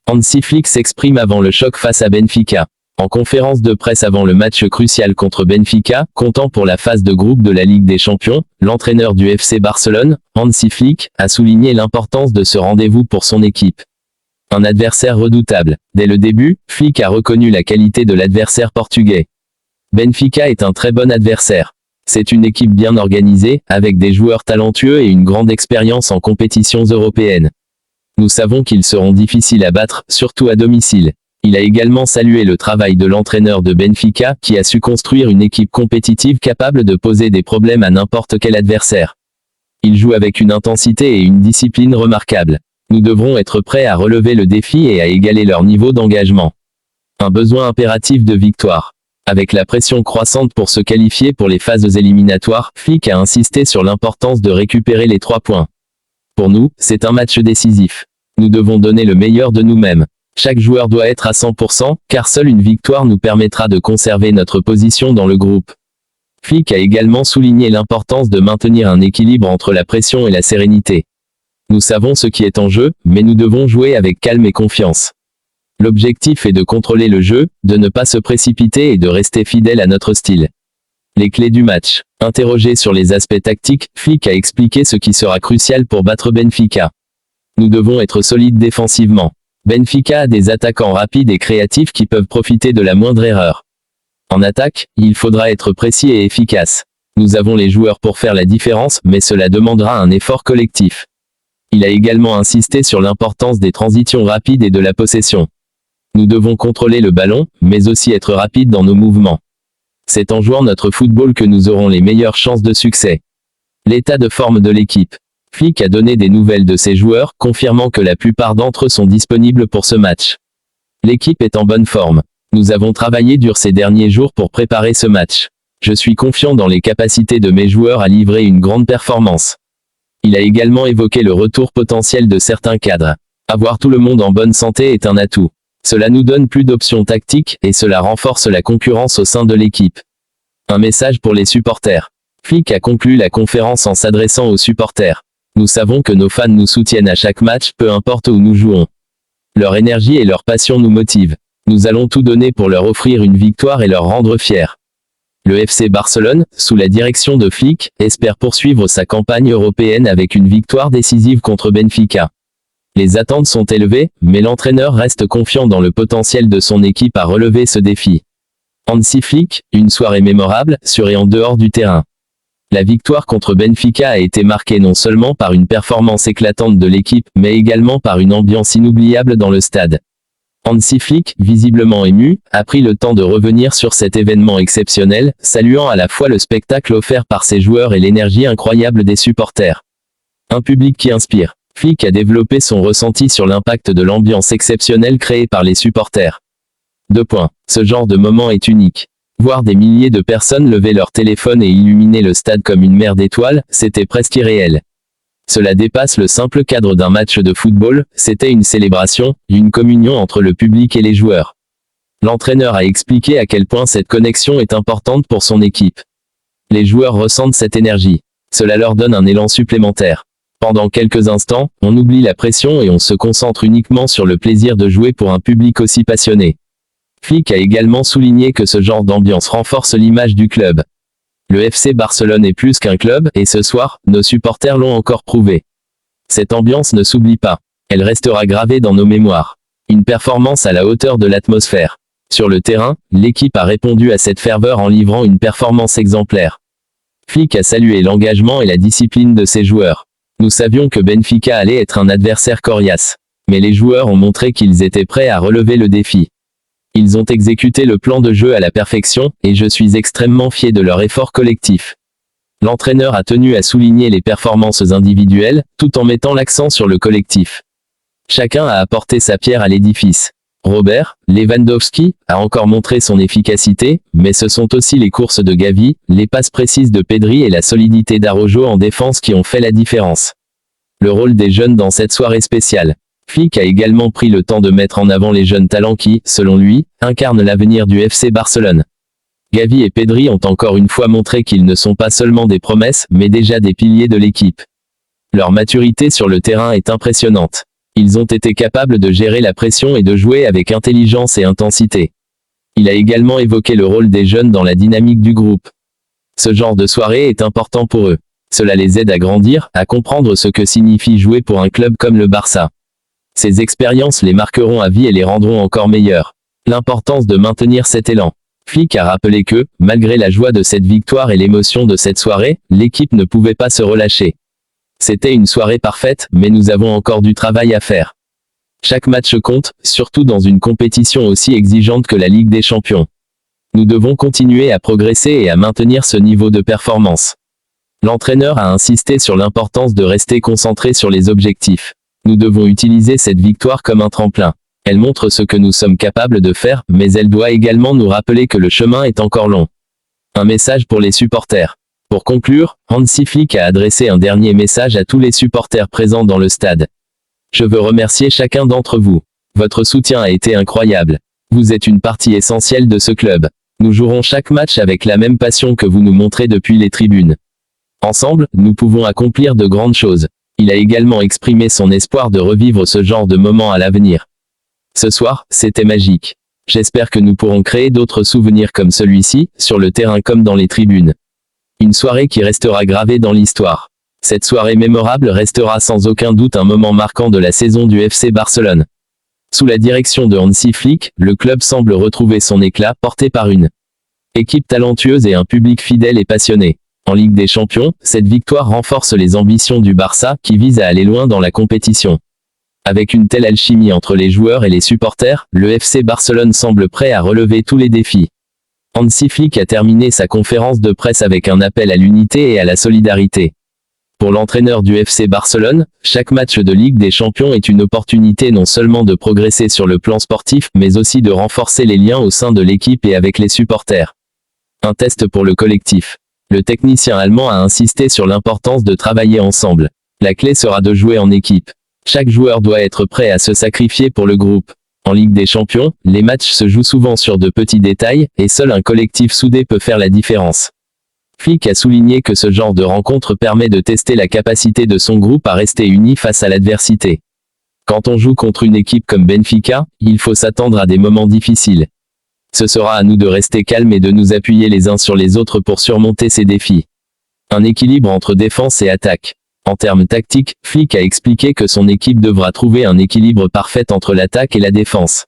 Hansi Flick s'exprime avant le choc face à Benfica. En conférence de presse avant le match crucial contre Benfica, comptant pour la phase de groupe de la Ligue des Champions, l'entraîneur du FC Barcelone, Hansi Flick, a souligné l'importance de ce rendez-vous pour son équipe. Un adversaire redoutable. Dès le début, Flick a reconnu la qualité de l'adversaire portugais. Benfica est un très bon adversaire. C'est une équipe bien organisée, avec des joueurs talentueux et une grande expérience en compétitions européennes. Nous savons qu'ils seront difficiles à battre, surtout à domicile. Il a également salué le travail de l'entraîneur de Benfica, qui a su construire une équipe compétitive capable de poser des problèmes à n'importe quel adversaire. Il joue avec une intensité et une discipline remarquables. Nous devrons être prêts à relever le défi et à égaler leur niveau d'engagement. Un besoin impératif de victoire. Avec la pression croissante pour se qualifier pour les phases éliminatoires, Flick a insisté sur l'importance de récupérer les 3 points. Pour nous, c'est un match décisif. Nous devons donner le meilleur de nous-mêmes. Chaque joueur doit être à 100%, car seule une victoire nous permettra de conserver notre position dans le groupe. Flick a également souligné l'importance de maintenir un équilibre entre la pression et la sérénité. Nous savons ce qui est en jeu, mais nous devons jouer avec calme et confiance. L'objectif est de contrôler le jeu, de ne pas se précipiter et de rester fidèle à notre style. Les clés du match. Interrogé sur les aspects tactiques, Flick a expliqué ce qui sera crucial pour battre Benfica. Nous devons être solides défensivement. Benfica a des attaquants rapides et créatifs qui peuvent profiter de la moindre erreur. En attaque, il faudra être précis et efficace. Nous avons les joueurs pour faire la différence, mais cela demandera un effort collectif. Il a également insisté sur l'importance des transitions rapides et de la possession. Nous devons contrôler le ballon, mais aussi être rapides dans nos mouvements. C'est en jouant notre football que nous aurons les meilleures chances de succès. L'état de forme de l'équipe. Flick a donné des nouvelles de ses joueurs, confirmant que la plupart d'entre eux sont disponibles pour ce match. L'équipe est en bonne forme. Nous avons travaillé dur ces derniers jours pour préparer ce match. Je suis confiant dans les capacités de mes joueurs à livrer une grande performance. Il a également évoqué le retour potentiel de certains cadres. Avoir tout le monde en bonne santé est un atout. Cela nous donne plus d'options tactiques et cela renforce la concurrence au sein de l'équipe. Un message pour les supporters. Flick a conclu la conférence en s'adressant aux supporters. Nous savons que nos fans nous soutiennent à chaque match, peu importe où nous jouons. Leur énergie et leur passion nous motivent. Nous allons tout donner pour leur offrir une victoire et leur rendre fiers. Le FC Barcelone, sous la direction de Flick, espère poursuivre sa campagne européenne avec une victoire décisive contre Benfica. Les attentes sont élevées, mais l'entraîneur reste confiant dans le potentiel de son équipe à relever ce défi. Hansi Flick, une soirée mémorable, sur et en dehors du terrain. La victoire contre Benfica a été marquée non seulement par une performance éclatante de l'équipe, mais également par une ambiance inoubliable dans le stade. Hansi Flick, visiblement ému, a pris le temps de revenir sur cet événement exceptionnel, saluant à la fois le spectacle offert par ses joueurs et l'énergie incroyable des supporters. Un public qui inspire. Flick a développé son ressenti sur l'impact de l'ambiance exceptionnelle créée par les supporters. 2 points. Ce genre de moment est unique. Voir des milliers de personnes lever leur téléphone et illuminer le stade comme une mer d'étoiles, c'était presque irréel. Cela dépasse le simple cadre d'un match de football, c'était une célébration, une communion entre le public et les joueurs. L'entraîneur a expliqué à quel point cette connexion est importante pour son équipe. Les joueurs ressentent cette énergie. Cela leur donne un élan supplémentaire. Pendant quelques instants, on oublie la pression et on se concentre uniquement sur le plaisir de jouer pour un public aussi passionné. Flick a également souligné que ce genre d'ambiance renforce l'image du club. Le FC Barcelone est plus qu'un club, et ce soir, nos supporters l'ont encore prouvé. Cette ambiance ne s'oublie pas. Elle restera gravée dans nos mémoires. Une performance à la hauteur de l'atmosphère. Sur le terrain, l'équipe a répondu à cette ferveur en livrant une performance exemplaire. Flick a salué l'engagement et la discipline de ses joueurs. Nous savions que Benfica allait être un adversaire coriace. Mais les joueurs ont montré qu'ils étaient prêts à relever le défi. Ils ont exécuté le plan de jeu à la perfection, et je suis extrêmement fier de leur effort collectif. L'entraîneur a tenu à souligner les performances individuelles, tout en mettant l'accent sur le collectif. Chacun a apporté sa pierre à l'édifice. Robert Lewandowski a encore montré son efficacité, mais ce sont aussi les courses de Gavi, les passes précises de Pedri et la solidité d'Araujo en défense qui ont fait la différence. Le rôle des jeunes dans cette soirée spéciale. Flick a également pris le temps de mettre en avant les jeunes talents qui, selon lui, incarnent l'avenir du FC Barcelone. Gavi et Pedri ont encore une fois montré qu'ils ne sont pas seulement des promesses, mais déjà des piliers de l'équipe. Leur maturité sur le terrain est impressionnante. Ils ont été capables de gérer la pression et de jouer avec intelligence et intensité. Il a également évoqué le rôle des jeunes dans la dynamique du groupe. Ce genre de soirée est important pour eux. Cela les aide à grandir, à comprendre ce que signifie jouer pour un club comme le Barça. Ces expériences les marqueront à vie et les rendront encore meilleurs. L'importance de maintenir cet élan. Flick a rappelé que, malgré la joie de cette victoire et l'émotion de cette soirée, l'équipe ne pouvait pas se relâcher. C'était une soirée parfaite, mais nous avons encore du travail à faire. Chaque match compte, surtout dans une compétition aussi exigeante que la Ligue des Champions. Nous devons continuer à progresser et à maintenir ce niveau de performance. L'entraîneur a insisté sur l'importance de rester concentré sur les objectifs. Nous devons utiliser cette victoire comme un tremplin. Elle montre ce que nous sommes capables de faire, mais elle doit également nous rappeler que le chemin est encore long. Un message pour les supporters. Pour conclure, Hansi Flick a adressé un dernier message à tous les supporters présents dans le stade. Je veux remercier chacun d'entre vous. Votre soutien a été incroyable. Vous êtes une partie essentielle de ce club. Nous jouerons chaque match avec la même passion que vous nous montrez depuis les tribunes. Ensemble, nous pouvons accomplir de grandes choses. Il a également exprimé son espoir de revivre ce genre de moments à l'avenir. Ce soir, c'était magique. J'espère que nous pourrons créer d'autres souvenirs comme celui-ci, sur le terrain comme dans les tribunes. Une soirée qui restera gravée dans l'histoire. Cette soirée mémorable restera sans aucun doute un moment marquant de la saison du FC Barcelone. Sous la direction de Hansi Flick, le club semble retrouver son éclat, porté par une équipe talentueuse et un public fidèle et passionné. En Ligue des Champions, cette victoire renforce les ambitions du Barça, qui vise à aller loin dans la compétition. Avec une telle alchimie entre les joueurs et les supporters, le FC Barcelone semble prêt à relever tous les défis. Hansi Flick a terminé sa conférence de presse avec un appel à l'unité et à la solidarité. Pour l'entraîneur du FC Barcelone, chaque match de Ligue des Champions est une opportunité non seulement de progresser sur le plan sportif, mais aussi de renforcer les liens au sein de l'équipe et avec les supporters. Un test pour le collectif. Le technicien allemand a insisté sur l'importance de travailler ensemble. La clé sera de jouer en équipe. Chaque joueur doit être prêt à se sacrifier pour le groupe. En Ligue des Champions, les matchs se jouent souvent sur de petits détails, et seul un collectif soudé peut faire la différence. Flick a souligné que ce genre de rencontre permet de tester la capacité de son groupe à rester uni face à l'adversité. Quand on joue contre une équipe comme Benfica, il faut s'attendre à des moments difficiles. Ce sera à nous de rester calmes et de nous appuyer les uns sur les autres pour surmonter ces défis. Un équilibre entre défense et attaque. En termes tactiques, Flick a expliqué que son équipe devra trouver un équilibre parfait entre l'attaque et la défense.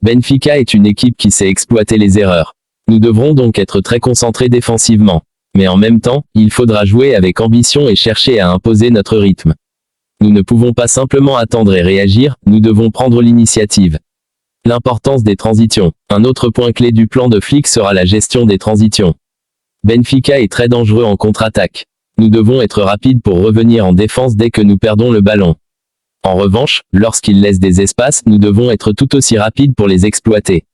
Benfica est une équipe qui sait exploiter les erreurs. Nous devrons donc être très concentrés défensivement. Mais en même temps, il faudra jouer avec ambition et chercher à imposer notre rythme. Nous ne pouvons pas simplement attendre et réagir, nous devons prendre l'initiative. L'importance des transitions. Un autre point clé du plan de Flick sera la gestion des transitions. Benfica est très dangereux en contre-attaque. Nous devons être rapides pour revenir en défense dès que nous perdons le ballon. En revanche, lorsqu'ils laissent des espaces, nous devons être tout aussi rapides pour les exploiter.